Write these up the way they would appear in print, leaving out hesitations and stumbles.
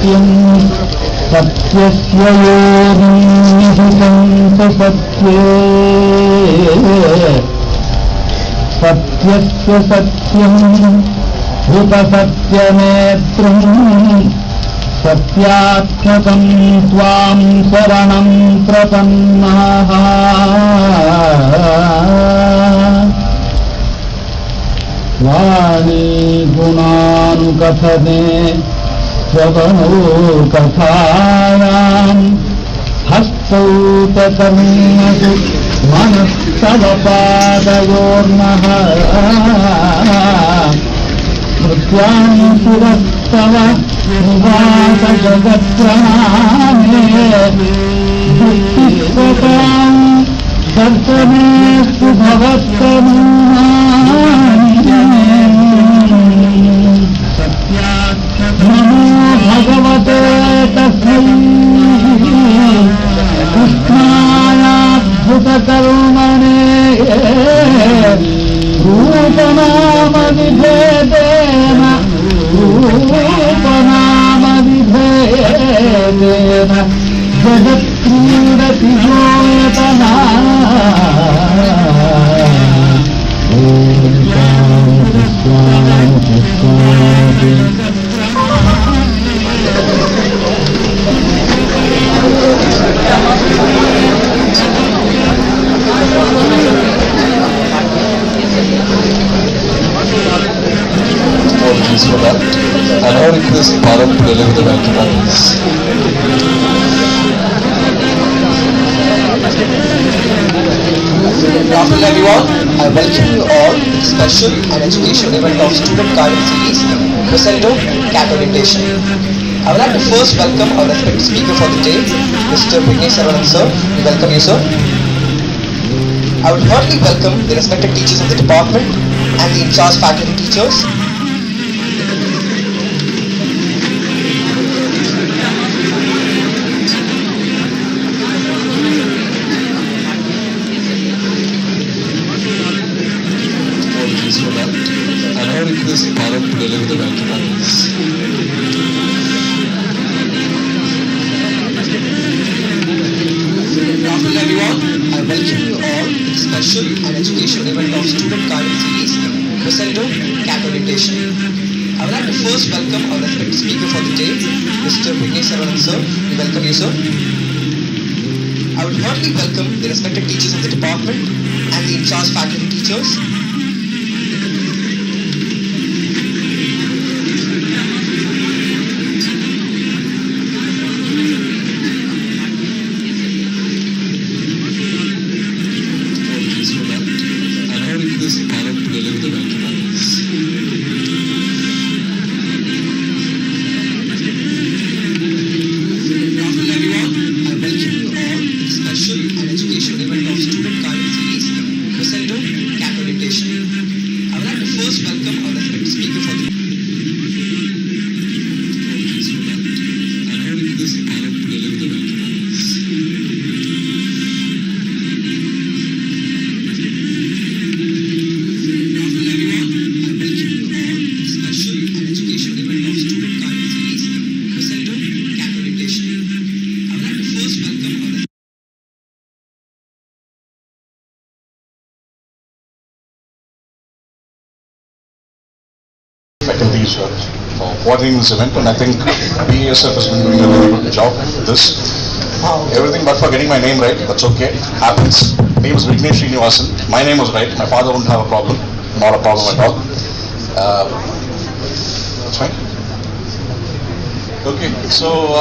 सत्यं सत्यस्य योनिहितं स सत्ये सत्यस्य सत्यं हुतसत्यनेत्रं सत्यात्मकं त्वां शरणं प्रपन्नाः वाणी गुणानुकथने श्रवणो कथायां हस्तौ च कर्मसु मनस्तव पादयोर्नः मृत्यां शिरस्तव निवास जगत्प्रणामे वृत्तिस्वतां दर्शनेषु नमो भगवते तस्मै कृष्णायाद्भुतकर्मणे रूपनामविभेदेन जगत्क्रीडति योतनः Apologies for that. I now request Bharat to deliver the welcome audience. Good afternoon everyone. I welcome you all to the special and educational event of Student Garden Series, Crescendo Cat Orientation. I would like to first welcome our respected speaker for the day, Mr. Crescendo sir. We welcome you, sir. I would heartily welcome the respected teachers of the department and the in-charge faculty teachers. Apologies for that. I now request Bharat to deliver the welcome audience. Good afternoon everyone. I welcome you all to the special and educational event of Student Garden Series, Crescendo Cat Orientation. I would like to first welcome our respected speaker for the day, Mr. Crescendo sir. We welcome you, sir. I would heartily welcome the respected teachers of the department and the in-charge faculty teachers. Apologies for that. I now request Bharat to deliver the welcome audience. Good afternoon everyone. I welcome you all to the special and educational event of Student Garden Series, Crescendo Cat Orientation. I would like to first welcome our respected speaker for the Apologies for that. I now request Bharat to deliver the welcome audience. Good afternoon everyone. I welcome you all to the special and educational event of Student Garden Series, Crescendo Cat Orientation. I would like to first welcome our faculties for coordinating this event, and I think BASF has been doing a very good job with this. Everything but for getting my name right, that's okay, happens. Name is Vignesh Srinivasan. My name was right, my father wouldn't have a problem, not a problem at all. That's fine. Okay, so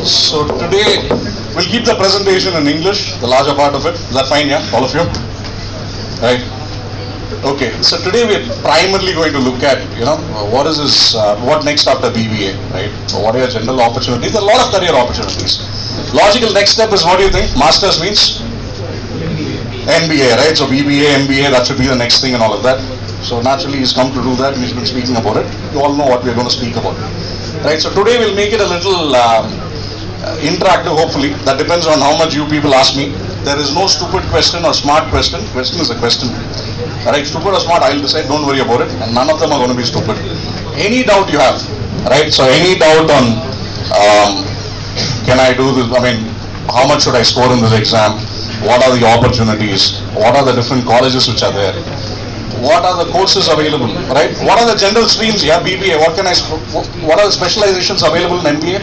so today we'll keep the presentation in English, the larger part of it. Is that fine, yeah, all of you? Right. Okay, so today we're primarily going to look at, what is this, what next after BBA, right? So what are your general opportunities? There are a lot of career opportunities. Logical next step is, what do you think? Masters means? MBA, right? So BBA, MBA, that should be the next thing and all of that. So naturally he's come to do that and he's been speaking about it. You all know what we're going to speak about. Right, so today we'll make it a little interactive, hopefully. That depends on how much you people ask me. There is no stupid question or smart question. Question is a question. Alright, stupid or smart, I'll decide, don't worry about it. And none of them are going to be stupid. Any doubt you have, right? So any doubt on Um, can I do this? I mean, how much should I score in this exam? What are the opportunities? What are the different colleges which are there? What are the courses available, right? What are the general streams? Yeah, BBA. What are the specializations available in MBA?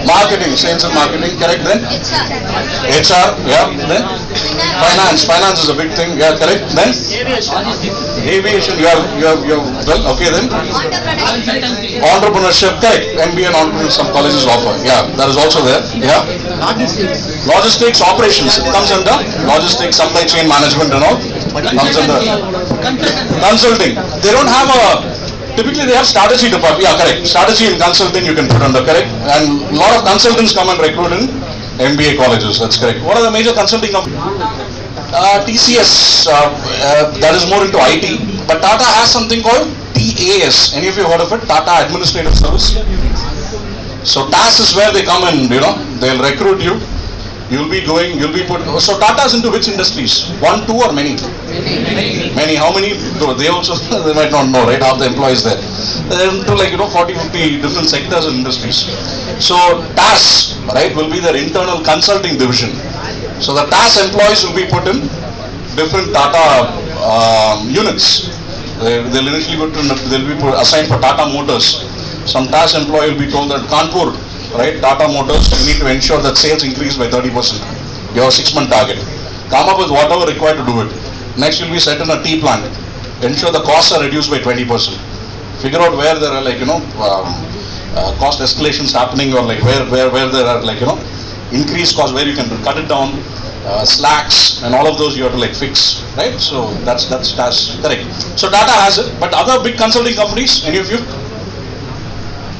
Marketing, sales and marketing, correct then? HR, yeah, then? Finance is a big thing, yeah, correct, then? Aviation, you have, well, okay then? Entrepreneurship, correct, MBA and entrepreneurship some colleges offer, yeah, that is also there, yeah? Logistics, operations, it comes under logistics, supply chain management and all, comes under consulting. They don't have typically they have strategy department, yeah correct, strategy and consulting you can put under, correct, and a lot of consultants come and recruit in MBA colleges, that's correct. What are the major consulting companies? TCS, that is more into IT, but Tata has something called TAS, any of you heard of it, Tata Administrative Service? So TAS is where they come and, they'll recruit you, you'll be put, so Tata's into which industries? One, two or many? Many, how many? They also, they might not know, right, half the employees there. They're into 40, 50 different sectors and industries. So TAS, right, will be their internal consulting division. So the TAS employees will be put in different Tata units. They'll initially they'll be assigned for Tata Motors. Some TAS employee will be told that Kanpur, right, Tata Motors, you need to ensure that sales increase by 30%. Your 6-month target. Come up with whatever required to do it. Next you'll be set in a tea plant. Ensure the costs are reduced by 20%. Figure out where there are cost escalations happening, or where there are increased costs, where you can cut it down, slacks and all of those you have to fix, right? So that's correct. So Tata has it, but other big consulting companies, any of you?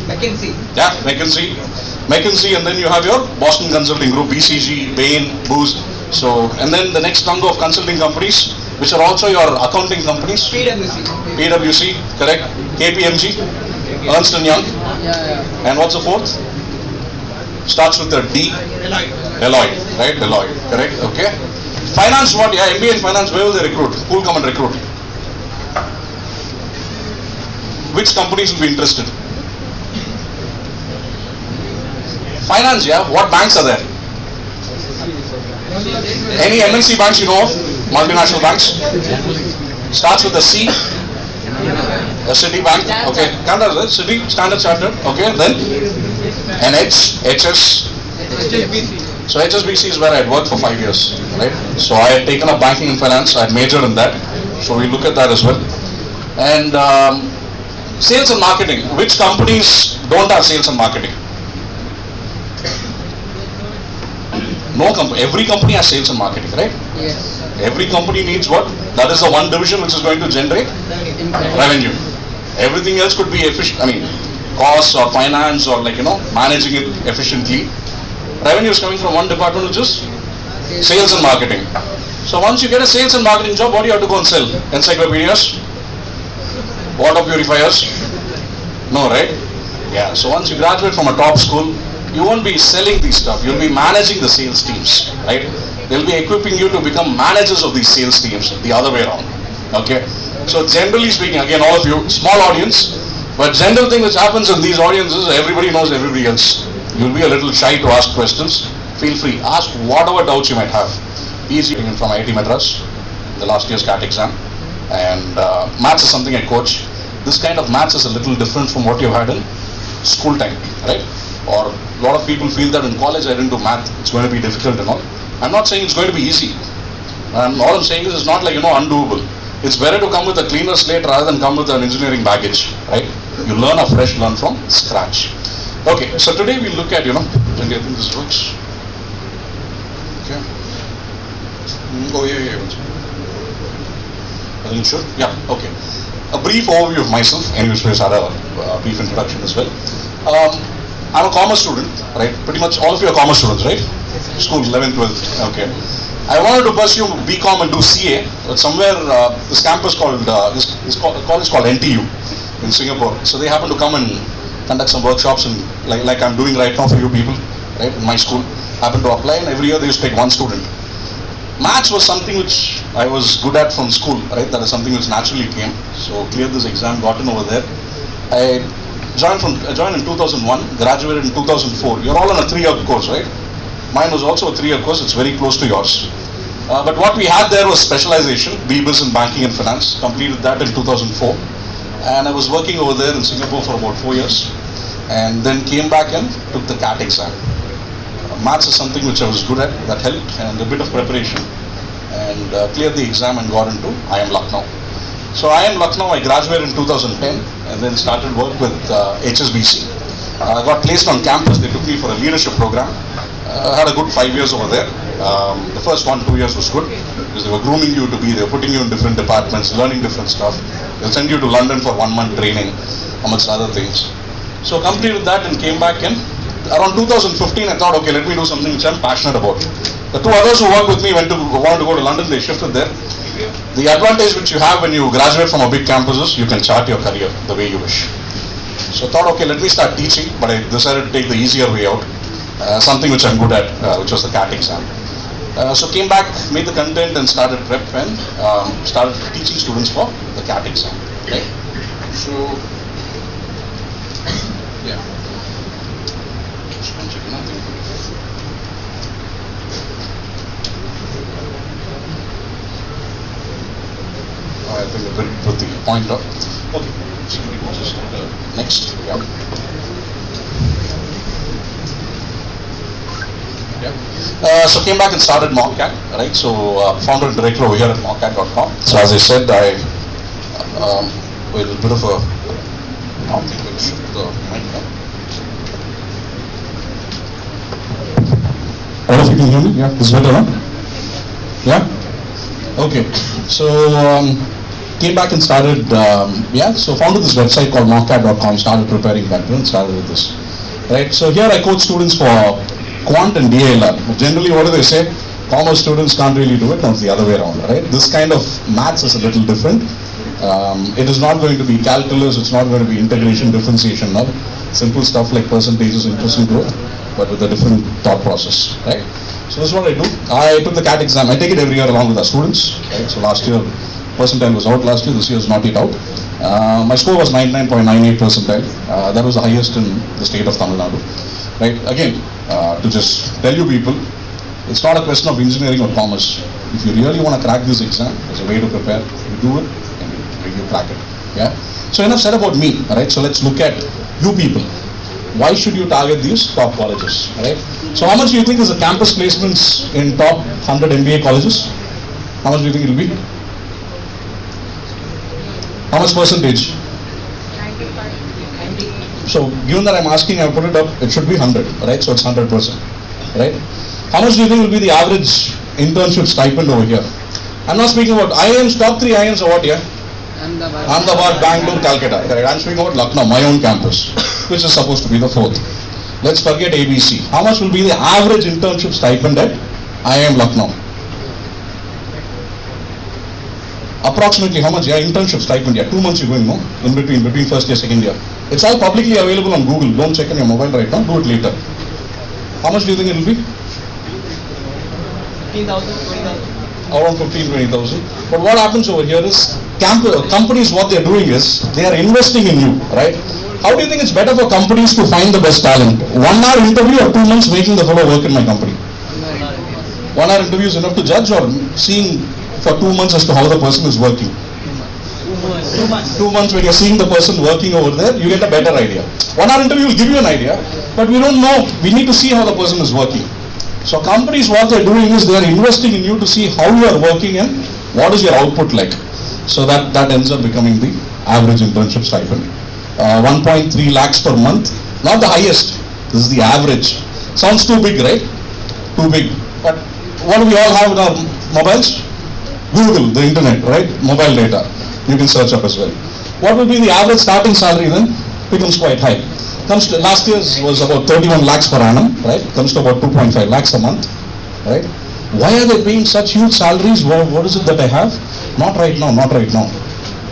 McKinsey. Yeah, McKinsey, and then you have your Boston Consulting Group, BCG, Bain, Booz. So, and then the next chunk of consulting companies, which are also your accounting companies. PwC, correct. KPMG, Ernst & Young. And what's the fourth? Starts with a D. Deloitte, right? Deloitte, correct. Okay. Finance, what? Yeah, MBA in finance, where will they recruit? Who will come and recruit? Which companies will be interested? Finance, yeah. What banks are there? Any MNC banks you know of? Multinational banks? Starts with a C. A City Bank. Okay. Canada, City, Standard Chartered. Okay. Then an H, HS. So HSBC is where I had worked for 5 years, right? So I had taken up banking and finance. I had majored in that. So we look at that as well. And sales and marketing. Which companies don't have sales and marketing? No company. Every company has sales and marketing, right? Yes. Every company needs what? That is the one division which is going to generate revenue. Everything else could be efficient. I mean, costs or finance or managing it efficiently. Revenue is coming from one department, which is sales and marketing. So once you get a sales and marketing job, what do you have to go and sell? Encyclopedias? Water purifiers? No, right? Yeah. So once you graduate from a top school, you won't be selling these stuff. You'll be managing the sales teams, right? They'll be equipping you to become managers of these sales teams, the other way around. Okay. So generally speaking, again, all of you, small audience, but general thing which happens in these audiences, everybody knows everybody else. You'll be a little shy to ask questions. Feel free, ask whatever doubts you might have. Easy from IIT Madras, the last year's CAT exam, and maths is something I coach. This kind of maths is a little different from what you had in school time, right? Or a lot of people feel that in college I didn't do math, it's going to be difficult and all. I'm not saying it's going to be easy. All I'm saying is it's not undoable. It's better to come with a cleaner slate rather than come with an engineering baggage, right? You learn afresh, learn from scratch. Okay, so today we'll look at, I think this works. Okay. Oh, yeah. Are you sure? Yeah, okay. A brief overview of myself, anyways, we had a brief introduction as well. I'm a commerce student, right? Pretty much all of you are commerce students, right? School, 11th, 12th, okay. I wanted to pursue BCom and do CA, but somewhere this campus this college called NTU in Singapore. So they happened to come and conduct some workshops, and like I'm doing right now for you people, right? In my school, happened to apply, and every year they used to take one student. Maths was something which I was good at from school, right? That is something which naturally came. So cleared this exam, got in over there. I joined in 2001, graduated in 2004. You're all on a 3-year course, right? Mine was also a 3-year course. It's very close to yours. But what we had there was specialization, BBS in banking and finance. Completed that in 2004. And I was working over there in Singapore for about 4 years. And then came back and took the CAT exam. Maths is something which I was good at, that helped, and a bit of preparation. And cleared the exam and got into IIM Lucknow. So IIM Lucknow, I graduated in 2010 and then started work with HSBC. I got placed on campus. They took me for a leadership program. Had a good 5 years over there. The first 1-2 years was good because they were grooming you to be there, putting you in different departments, learning different stuff. They'll send you to London for 1 month training, amongst other things. So completed that and came back in. Around 2015, I thought, okay, let me do something which I'm passionate about. The 2 others who worked with me wanted to go to London. They shifted there. The advantage which you have when you graduate from a big campus is you can chart your career the way you wish. So I thought, okay, let me start teaching, but I decided to take the easier way out. Something which I'm good at, which was the CAT exam. So came back, made the content and started prep and started teaching students for the CAT exam. Okay. So, yeah. Just one second, I think. I think I will put the pointer. Okay. Next. Yeah. So came back and started Mockcat, right? So founder and director over here at mockcat.com. So as I said, I with a bit of a, I think we'll shift the mic now. All of you can hear me? Yeah, this is better, huh? Yeah? Okay. So came back and started, so founded this website called mockcat.com, started preparing that and started with this. Right? So here I coach students for Quant and DALR. Generally, what do they say? Commerce students can't really do it. Now it's the other way around, right? This kind of maths is a little different. It is not going to be calculus. It's not going to be integration, differentiation. Now, simple stuff like percentages, interest and growth, but with a different thought process, right? So this is what I do. I took the CAT exam. I take it every year along with our students. Right? So last year, percentile was out. Last year, this year is not yet out. My score was 99.98 percentile. That was the highest in the state of Tamil Nadu. Right? Again, to just tell you people, it's not a question of engineering or commerce. If you really want to crack this exam, there's a way to prepare. You do it and you crack it. Yeah. So enough said about me. All right. So let's look at you people. Why should you target these top colleges? All right. So how much do you think is the campus placements in top 100 MBA colleges? How much do you think it will be? How much percentage? 95. So given that I'm asking, I put it up, it should be 100, right? So it's 100%, right? How much do you think will be the average internship stipend over here? I'm not speaking about IIMs, top 3 IIMs are what, yeah? Ahmedabad, Bangalore, Calcutta. Correct. I'm speaking about Lucknow, my own campus, which is supposed to be the 4th. Let's forget ABC. How much will be the average internship stipend at IIM Lucknow? Approximately how much? Yeah, internship stipend. Yeah, 2 months you're going, no? In between first year, second year. It's all publicly available on Google. Don't check on your mobile right now. Do it later. How much do you think it will be? 15,000, 20,000. Around 15,000-20,000. But what happens over here is companies, what they're doing is they are investing in you, right? How do you think it's better for companies to find the best talent? 1 hour interview or 2 months making the fellow work in my company? 1 hour interview is enough to judge, or seeing for 2 months as to how the person is working? 2 months. 2 months when you're seeing the person working over there, you get a better idea. 1 hour interview will give you an idea, but we don't know. We need to see how the person is working. So companies, what they're doing is they're investing in you to see how you are working and what is your output like. So that ends up becoming the average internship stipend. 1.3 lakhs per month, not the highest. This is the average. Sounds too big, right? Too big. But what do we all have in our mobiles? Google, the internet, right? Mobile data. You can search up as well. What will be the average starting salary then? Becomes quite high. Comes to, last year's was about 31 lakhs per annum, right? Comes to about 2.5 lakhs a month, right? Why are they paying such huge salaries? What is it that I have? Not right now, not right now.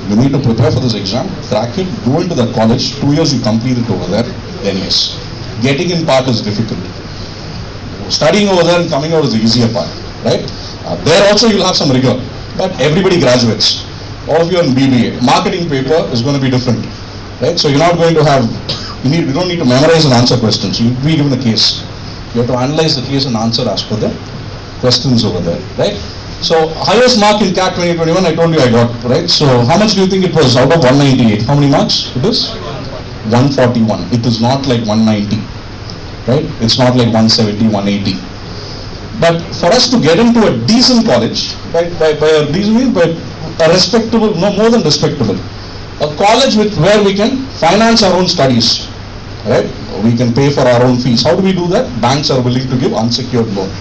You need to prepare for this exam, crack it, go into the college, 2 years you complete it over there, then yes. Getting in part is difficult. Studying over there and coming out is the easier part, right? There also you'll have some rigor, but everybody graduates. All of you are in BBA. Marketing paper is going to be different. right? So you're not going to have, you don't need to memorize and answer questions. You'll be given a case. You have to analyze the case and answer as per the questions over there, right? So highest mark in CAT 2021, I told you I got, right? So how much do you think it was out of 198? How many marks it is? 141. It is not like 190, right? It's not like 170, 180. But for us to get into a decent college, right, by a decent means by a respectable, no more than respectable, a college where we can finance our own studies, right? We can pay for our own fees. How do we do that? Banks are willing to give unsecured loan,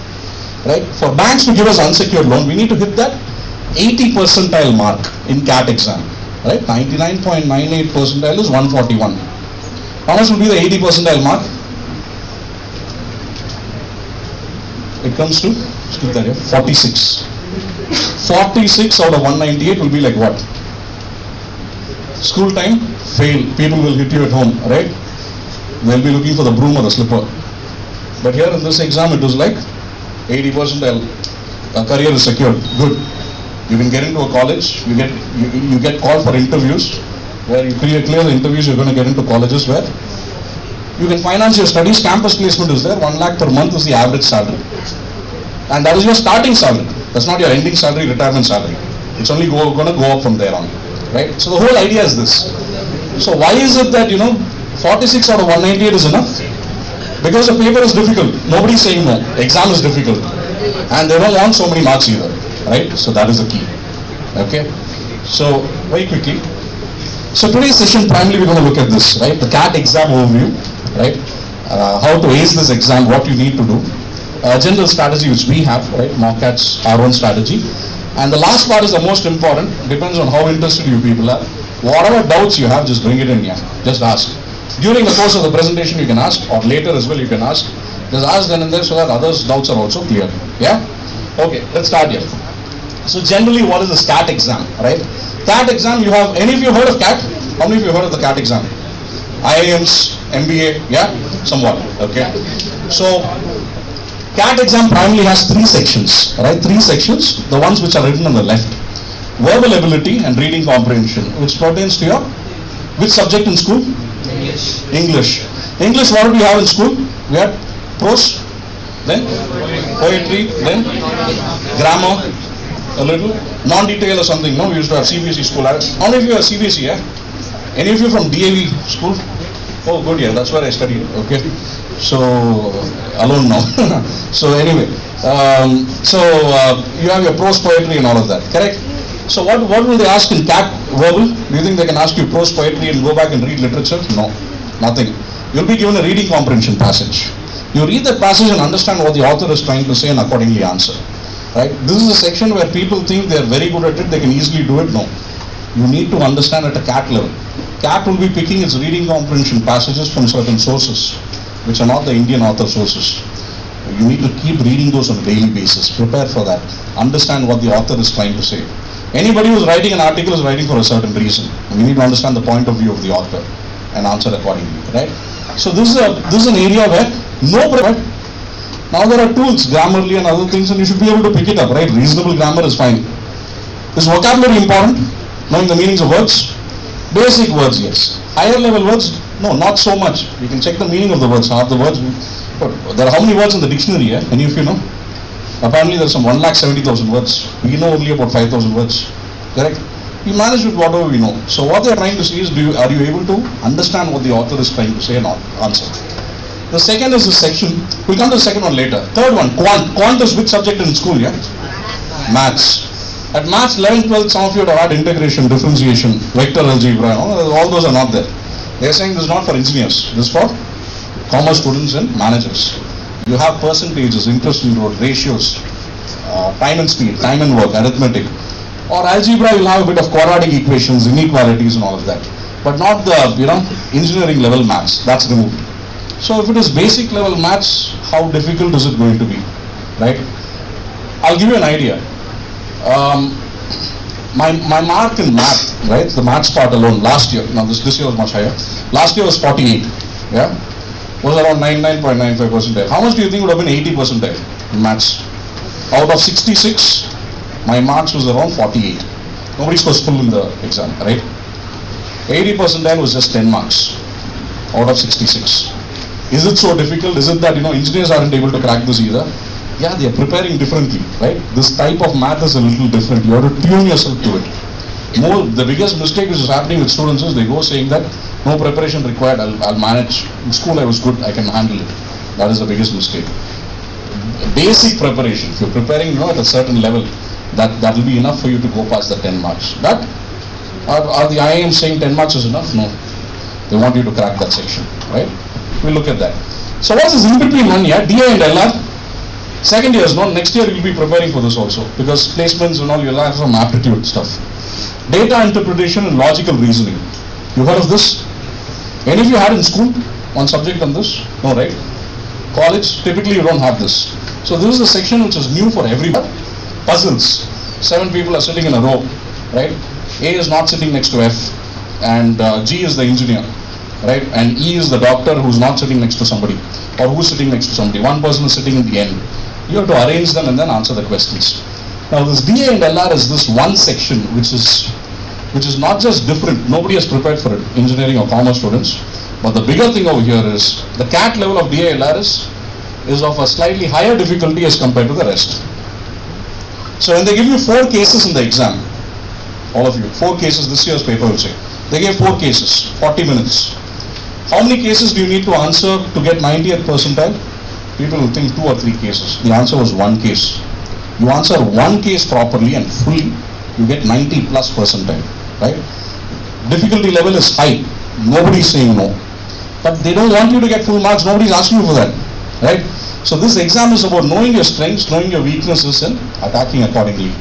right? For banks to give us unsecured loan, we need to hit that 80 percentile mark in CAT exam, right? 99.98 percentile is 141. How much will be the 80 percentile mark? It comes to 46. 46 out of 198 will be like what? School time, fail. People will hit you at home, right? They'll be looking for the broom or the slipper. But here in this exam, it was like 80 percentile. Career is secured. Good. You can get into a college. You get called for interviews. Where you clear the interviews, you're going to get into colleges where you can finance your studies. Campus placement is there. 1 lakh per month is the average salary. And that is your starting salary. That's not your ending salary, retirement salary. It's only going to go up from there on, right? So the whole idea is this. So why is it that, 46 out of 198 is enough? Because the paper is difficult. Nobody's saying no. Exam is difficult. And they don't want so many marks either, right? So that is the key. Okay? So, very quickly. So today's session, primarily we're going to look at this, right? The CAT exam overview, right? How to ace this exam, what you need to do. General strategy which we have, right? Mock CAT's our own strategy. And the last part is the most important. Depends on how interested you people are. Whatever doubts you have, just bring it in here. Just ask. During the course of the presentation you can ask, or later as well you can ask. Just ask then and there so that others' doubts are also clear. Yeah? Okay, let's start here. So generally what is the CAT exam, right? CAT exam, you have, any of you heard of CAT? How many of you heard of the CAT exam? IIMs, MBA, yeah? Somewhat, okay. So, CAT exam primarily has 3 sections, right? 3 sections, the ones which are written on the left. Verbal ability and reading comprehension, which pertains to your, which subject in school? English. English, what did we have in school? We had prose, then poetry, then grammar, a little, non-detail or something, no? We used to have CBSE school. How many of you are CBSE, yeah? Any of you from DAV school? Oh, good, yeah, that's where I studied, okay. So, alone now. So anyway, you have your prose, poetry and all of that, correct? So what will they ask in CAT verbal? Do you think they can ask you prose, poetry and go back and read literature? No, nothing. You'll be given a reading comprehension passage. You read that passage and understand what the author is trying to say and accordingly answer. Right? This is a section where people think they are very good at it, they can easily do it. No. You need to understand at a CAT level. CAT will be picking its reading comprehension passages from certain sources, which are not the Indian author sources. You need to keep reading those on a daily basis. Prepare for that. Understand what the author is trying to say. Anybody who's writing an article is writing for a certain reason. And you need to understand the point of view of the author and answer accordingly. Right? So this is an area where now there are tools, Grammarly and other things, and you should be able to pick it up, right? Reasonable grammar is fine. Is vocabulary important? Knowing the meanings of words? Basic words, yes. Higher level words? No, not so much. You can check the meaning of the words. Half the words. There are how many words in the dictionary? Yeah? Any of you know? Apparently there are some 1,70,000 words. We know only about 5,000 words. Correct? We manage with whatever we know. So what they are trying to see is, are you able to understand what the author is trying to say and answer? The second is this section. We'll come to the second one later. Third one, quant. Quant is which subject in school, yeah? Maths. At maths 11th, 12th, some of you would have had integration, differentiation, vector algebra, all those are not there. They are saying this is not for engineers. This is for commerce students and managers. You have percentages, interest in road, ratios, time and speed, time and work, arithmetic. Or algebra, you'll have a bit of quadratic equations, inequalities and all of that. But not the, engineering level maths. That's removed. So if it is basic level maths, how difficult is it going to be, right? I'll give you an idea. My mark in math, right, the maths part alone last year, now this year was much higher, last year was 48, yeah, was around 99.95%. How much do you think would have been 80% in maths? Out of 66, my marks was around 48. Nobody scores full in the exam, right? 80 percentile was just 10 marks out of 66. Is it so difficult? Is it that, engineers aren't able to crack this either? Yeah, they are preparing differently, right? This type of math is a little different. You have to tune yourself to it. The biggest mistake which is happening with students is they go saying that no preparation required, I'll manage. In school I was good, I can handle it. That is the biggest mistake. Basic preparation, if you're preparing at a certain level, that will be enough for you to go past the 10 marks. But are the IIM saying 10 marks is enough? No. They want you to crack that section, right? We'll look at that. So what's this in between one year? DA and LR. Second year is not. Next year you'll be preparing for this also, because placements and all, you'll have some aptitude stuff. Data interpretation and logical reasoning. You heard of this? Any of you had in school one subject on this? No, right? College, typically you don't have this. So this is a section which is new for everyone. Puzzles. 7 people are sitting in a row, right? A is not sitting next to F, and G is the engineer, right? And E is the doctor who's not sitting next to somebody, or who's sitting next to somebody. One person is sitting in the end. You have to arrange them and then answer the questions. Now this DA and LR is this one section which is not just different. Nobody has prepared for it, engineering or commerce students. But the bigger thing over here is the CAT level of DA and LR is of a slightly higher difficulty as compared to the rest. So when they give you 4 cases in the exam, all of you, 4 cases this year's paper will say. They gave 4 cases, 40 minutes. How many cases do you need to answer to get 90th percentile? People will think 2 or 3 cases. The answer was 1 case. You answer 1 case properly and fully, you get 90 plus percentile, right? Difficulty level is high. Nobody is saying no. But they don't want you to get full marks. Nobody is asking you for that, right? So this exam is about knowing your strengths, knowing your weaknesses, and attacking accordingly.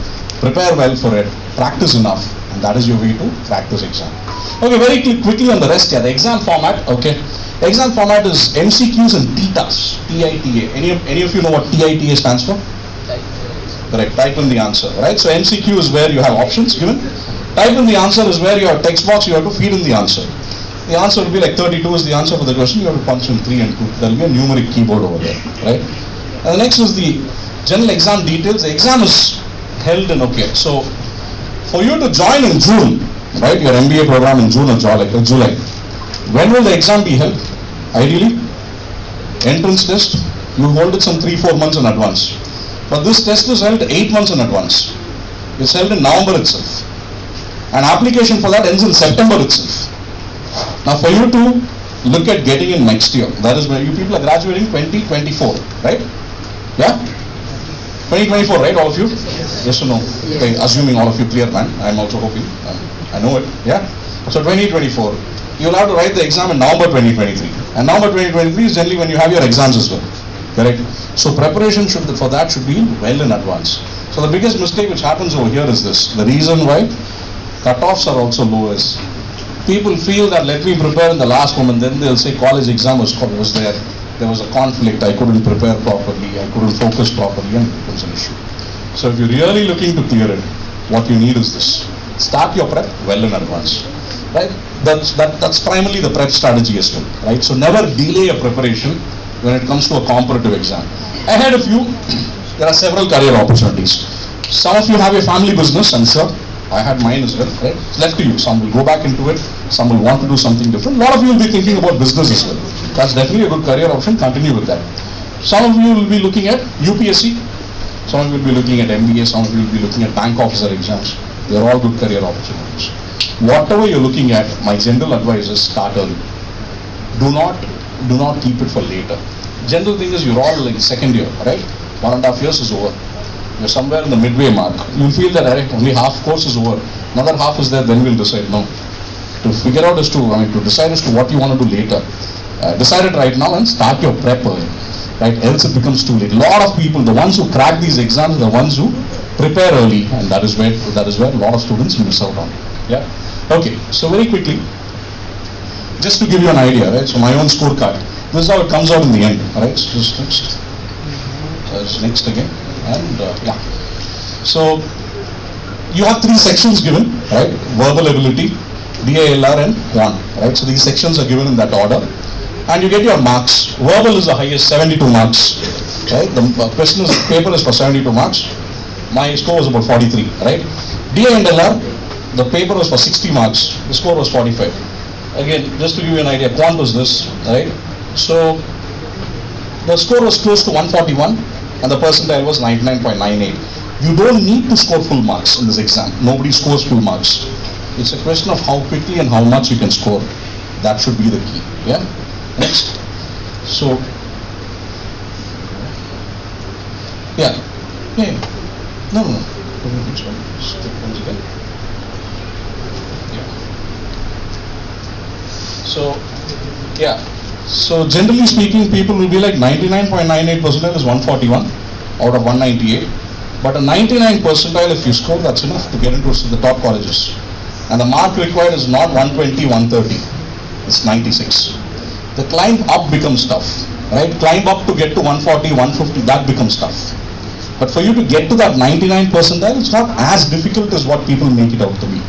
Prepare well for it. Practice enough, and that is your way to crack this exam. Okay, very quickly on the rest here. The exam format, okay. The exam format is MCQs and TITAs. TITA. Any of you know what TITA stands for? Correct. Type in the answer, right? So MCQ is where you have options given. Type in the answer is where your text box you have to feed in the answer. The answer will be like 32 is the answer for the question. You have to punch in 3 and 2. There will be a numeric keyboard over there, right? And the next is the general exam details. The exam is held in, okay. So for you to join in June, right? Your MBA program in June or July. When will the exam be held? Ideally, entrance test. You hold it some 3-4 months in advance. But this test is held 8 months in advance. It's held in November itself. An application for that ends in September itself. Now for you to look at getting in next year, that is where you people are graduating 2024, right? Yeah? 2024, right, all of you? Yes or no? Okay, assuming all of you clear, man. I'm also hoping. I know it, yeah? So 2024, you'll have to write the exam in November 2023. And November 2023 is generally when you have your exams as well, correct? So preparation for that should be well in advance. So the biggest mistake which happens over here is this. The reason why cutoffs are also low is people feel that let me prepare in the last moment, then they'll say college exam was there. There was a conflict, I couldn't prepare properly, I couldn't focus properly, and it becomes an issue. So if you're really looking to clear it, what you need is this. Start your prep well in advance, right? That's primarily the prep strategy as well, right? So never delay your preparation when it comes to a comparative exam. Ahead of you, there are several career opportunities. Some of you have a family business, I'm sure. I had mine as well, right? It's left to you. Some will go back into it. Some will want to do something different. A lot of you will be thinking about business as well. That's definitely a good career option. Continue with that. Some of you will be looking at UPSC. Some of you will be looking at MBA. Some of you will be looking at bank officer exams. They are all good career opportunities. Whatever you're looking at, my general advice is start early. Do not keep it for later. General thing is you're all in second year, right? 1.5 years is over. You're somewhere in the midway mark. You'll feel that only half course is over. Another half is there, then we'll decide. No. To figure out to decide as to what you want to do later. Decide it right now and start your prep early. Right? Else it becomes too late. A lot of people, the ones who crack these exams, are the ones who prepare early, and that is where a lot of students miss out on. Yeah. Okay. So very quickly, just to give you an idea, right? So my own scorecard. This is how it comes out in the end. Right? So just next. Next again. And yeah. So you have 3 sections given, right? Verbal ability, DALR and Quant, right? So these sections are given in that order. And you get your marks. Verbal is the highest, 72 marks, right? The paper is for 72 marks. My score was about 43, right? DA and LR, the paper was for 60 marks, the score was 45. Again, just to give you an idea, quant was this, right? So the score was close to 141 and the percentile was 99.98. You don't need to score full marks in this exam. Nobody scores full marks. It's a question of how quickly and how much you can score. That should be the key. Yeah. Next. So yeah. Yeah. No. Once again. Yeah. So yeah. So generally speaking, people will be like 99.98 percentile is 141 out of 198. But a 99 percentile, if you score, that's enough to get into the top colleges. And the mark required is not 120, 130. It's 96. The climb up becomes tough, right? Climb up to get to 140, 150, that becomes tough. But for you to get to that 99 percentile, it's not as difficult as what people make it out to be.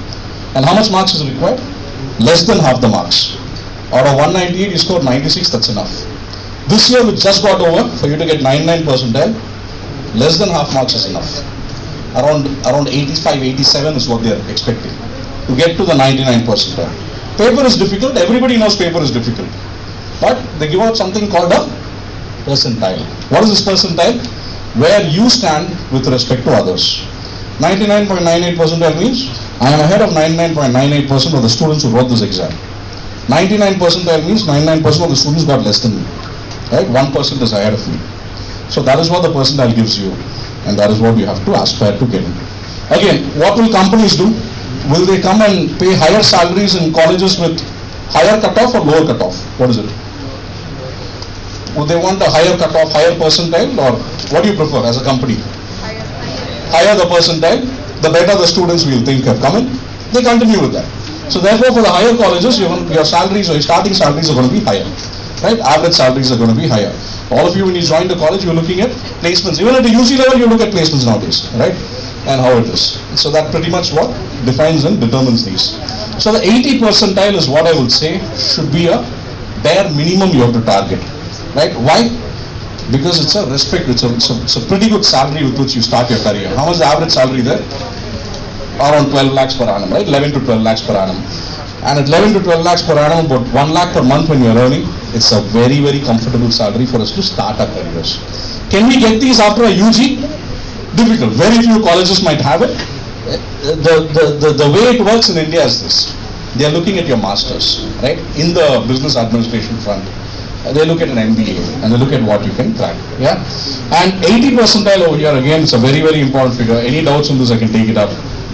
And how much marks is required? Less than half the marks. Out of 198, you scored 96, that's enough. This year, we just got over, for you to get 99 percentile, less than half marks is enough. Around 85, 87 is what they are expecting to get to the 99 percentile. Paper is difficult. Everybody knows paper is difficult. But they give out something called a percentile. What is this percentile? Where you stand with respect to others. 99.98 percentile means I am ahead of 99.98% of the students who wrote this exam. 99 percentile means 99% of the students got less than me. Right? 1% is ahead of me. So that is what the percentile gives you, and that is what you have to aspire to get into. Again, what will companies do? Will they come and pay higher salaries in colleges with higher cutoff or lower cutoff? What is it? Would they want a higher cutoff, higher percentile, or what do you prefer as a company? Higher the percentile, the better the students will think have come in. They continue with that. So therefore, for the higher colleges, your salaries or your starting salaries are going to be higher. Right? Average salaries are going to be higher. All of you, when you join the college, you're looking at placements. Even at the UC level, you look at placements nowadays, right? And how it is. So that pretty much what defines and determines these. So the 80 percentile is what I would say should be a bare minimum you have to target, right? Why? Because it's a respect, it's a pretty good salary with which you start your career. How much is the average salary there? Around 12 lakhs per annum, right? 11 to 12 lakhs per annum. And at 11 to 12 lakhs per annum, about 1 lakh per month when you're earning, it's a very, very comfortable salary for us to start our careers. Can we get these after a UG? Difficult. Very few colleges might have it. The way it works in India is this. They are looking at your masters, right? In the business administration front. They look at an MBA and they look at what you can crack. Yeah. And 80 percentile over here, again, it's a very, very important figure. Any doubts on this, I can take it up.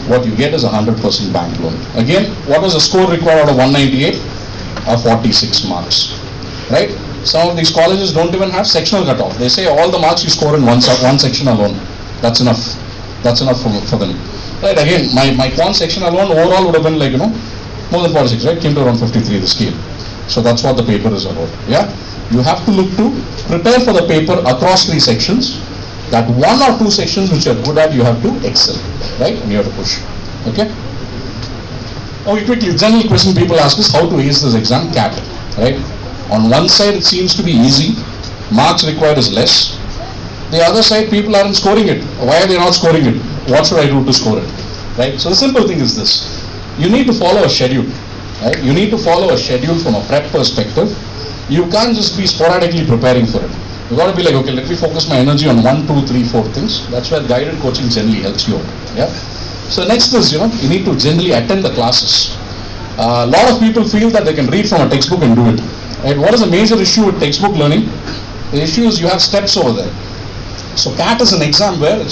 What you get is 100% bank loan. Again, what was the score required out of 198? 46 marks, right? Some of these colleges don't even have sectional cutoff. They say all the marks you score in one section alone. That's enough. That's enough for them. Right? Again, my quant section alone overall would have been like, more than 46, right? Came to around 53 the scale. So that's what the paper is about. Yeah. You have to look to prepare for the paper across 3 sections. That 1 or 2 sections which you are good at, you have to excel, right? And you have to push. Okay? Okay, quickly, general question people ask is how to ace this exam, CAT, right? On one side it seems to be easy, marks required is less. The other side people aren't scoring it. Why are they not scoring it? What should I do to score it? Right? So the simple thing is this. You need to follow a schedule, right? You need to follow a schedule from a prep perspective. You can't just be sporadically preparing for it. You got to be like, okay, let me focus my energy on 1, 2, 3, 4 things. That's where guided coaching generally helps you out. Yeah. So next is, you need to generally attend the classes. A lot of people feel that they can read from a textbook and do it. Right? What is the major issue with textbook learning? The issue is you have steps over there. So CAT is an exam where it's